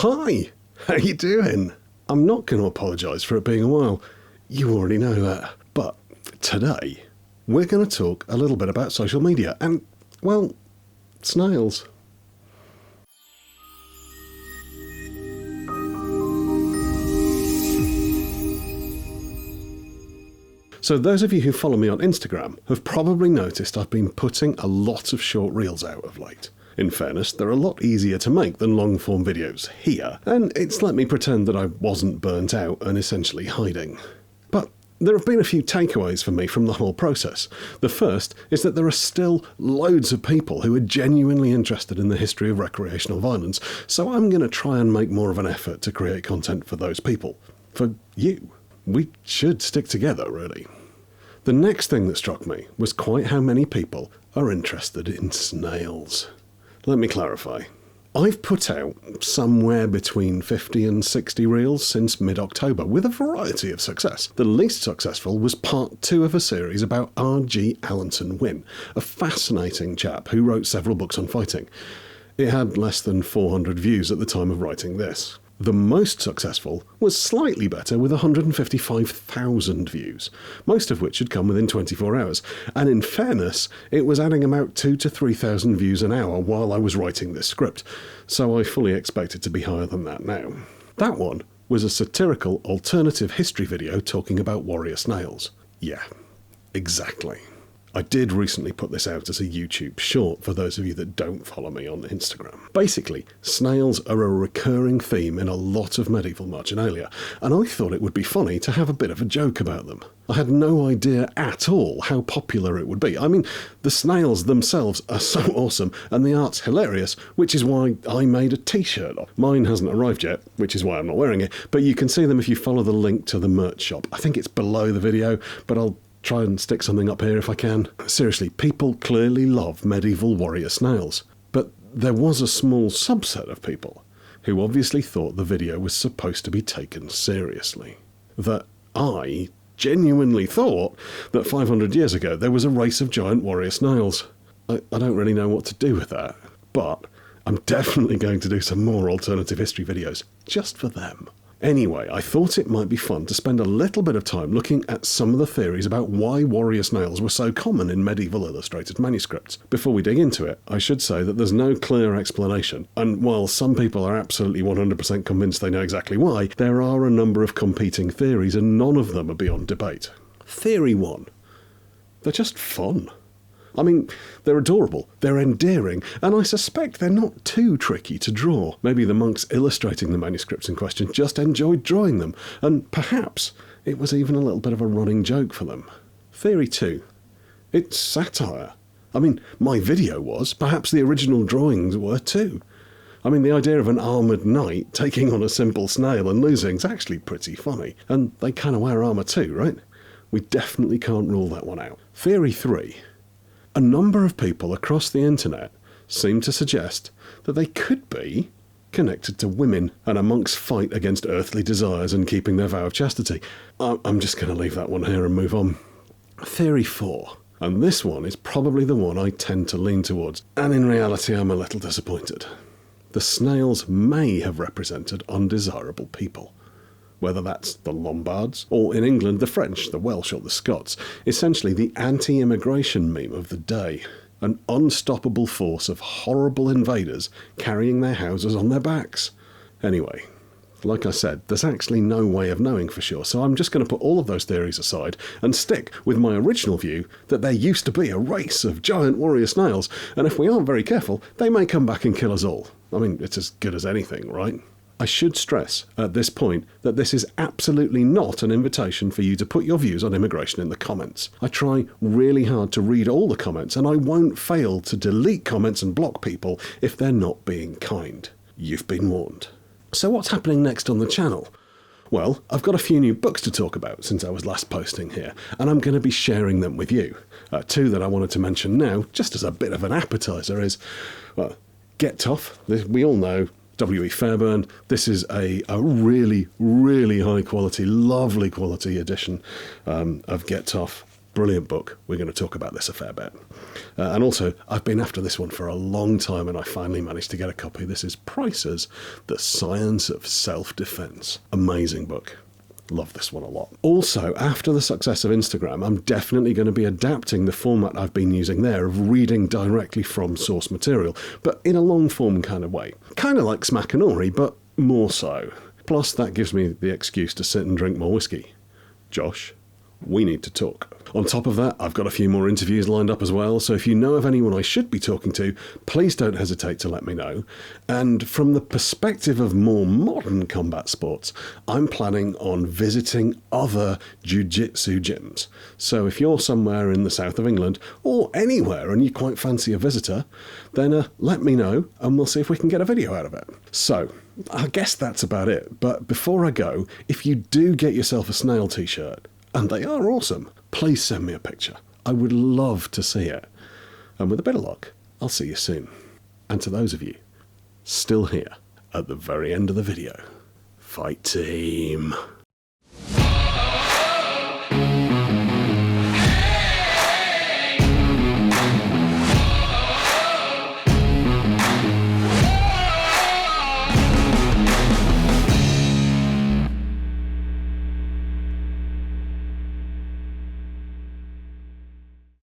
Hi, how you doing? I'm not going to apologise for it being a while. You already know that. But today, we're going to talk a little bit about social media and, well, snails. So those of you who follow me on Instagram have probably noticed I've been putting a lot of short reels out of late. In fairness, they're a lot easier to make than long-form videos here, and it's let me pretend that I wasn't burnt out and essentially hiding. But there have been a few takeaways for me from the whole process. The first is that there are still loads of people who are genuinely interested in the history of recreational violence, so I'm going to try and make more of an effort to create content for those people. For you. We should stick together, really. The next thing that struck me was quite how many people are interested in snails. Let me clarify. I've put out somewhere between 50 and 60 reels since mid-October, with a variety of success. The least successful was part 2 of a series about R.G. Allenson Wynne, a fascinating chap who wrote several books on fighting. It had less than 400 views at the time of writing this. The most successful was slightly better with 155,000 views, most of which had come within 24 hours, and in fairness, it was adding about 2,000 to 3,000 views an hour while I was writing this script, so I fully expect it to be higher than that now. That one was a satirical alternative history video talking about warrior snails. Yeah, exactly. I did recently put this out as a YouTube short for those of you that don't follow me on Instagram. Basically, snails are a recurring theme in a lot of medieval marginalia, and I thought it would be funny to have a bit of a joke about them. I had no idea at all how popular it would be. I mean, the snails themselves are so awesome, and the art's hilarious, which is why I made a t-shirt. Mine hasn't arrived yet, which is why I'm not wearing it, but you can see them if you follow the link to the merch shop. I think it's below the video, but I'll try and stick something up here if I can. Seriously, people clearly love medieval warrior snails. But there was a small subset of people who obviously thought the video was supposed to be taken seriously. That I genuinely thought that 500 years ago there was a race of giant warrior snails. I don't really know what to do with that, but I'm definitely going to do some more alternative history videos just for them. Anyway, I thought it might be fun to spend a little bit of time looking at some of the theories about why warrior snails were so common in medieval illustrated manuscripts. Before we dig into it, I should say that there's no clear explanation, and while some people are absolutely 100% convinced they know exactly why, there are a number of competing theories and none of them are beyond debate. Theory 1. They're just fun. I mean, they're adorable, they're endearing, and I suspect they're not too tricky to draw. Maybe the monks illustrating the manuscripts in question just enjoyed drawing them, and perhaps it was even a little bit of a running joke for them. Theory 2. It's satire. I mean, my video was, perhaps the original drawings were too. I mean, the idea of an armoured knight taking on a simple snail and losing is actually pretty funny, and they kind of wear armour too, right? We definitely can't rule that one out. Theory 3. A number of people across the internet seem to suggest that they could be connected to women and a monk's fight against earthly desires and keeping their vow of chastity. I'm just going to leave that one here and move on. Theory 4. And this one is probably the one I tend to lean towards, and in reality I'm a little disappointed. The snails may have represented undesirable people. Whether that's the Lombards, or in England the French, the Welsh or the Scots, essentially the anti-immigration meme of the day. An unstoppable force of horrible invaders carrying their houses on their backs. Anyway, like I said, there's actually no way of knowing for sure, so I'm just going to put all of those theories aside and stick with my original view that there used to be a race of giant warrior snails, and if we aren't very careful, they may come back and kill us all. I mean, it's as good as anything, right? I should stress at this point that this is absolutely not an invitation for you to put your views on immigration in the comments. I try really hard to read all the comments, and I won't fail to delete comments and block people if they're not being kind. You've been warned. So what's happening next on the channel? Well, I've got a few new books to talk about since I was last posting here, and I'm going to be sharing them with you. 2 that I wanted to mention now, just as a bit of an appetizer, is, well, Get Tough. We all know W.E. Fairbairn. This is a really, really high quality, lovely quality edition of Get Tough. brilliant book. We're going to talk about this a fair bit. And also, I've been after this one for a long time and I finally managed to get a copy. This is Price's The Science of Self-Defense. Amazing book. Love this one a lot. Also, after the success of Instagram, I'm definitely going to be adapting the format I've been using there of reading directly from source material, but in a long-form kind of way. Kind of like Smackanori, but more so. Plus, that gives me the excuse to sit and drink more whiskey. Josh, we need to talk. On top of that, I've got a few more interviews lined up as well, so if you know of anyone I should be talking to, please don't hesitate to let me know. And from the perspective of more modern combat sports, I'm planning on visiting other jiu-jitsu gyms. So if you're somewhere in the south of England, or anywhere, and you quite fancy a visitor, then let me know, and we'll see if we can get a video out of it. So, I guess that's about it, but before I go, if you do get yourself a Snail t-shirt, and they are awesome, please send me a picture. I would love to see it. And with a bit of luck, I'll see you soon. And to those of you still here at the very end of the video, fight team.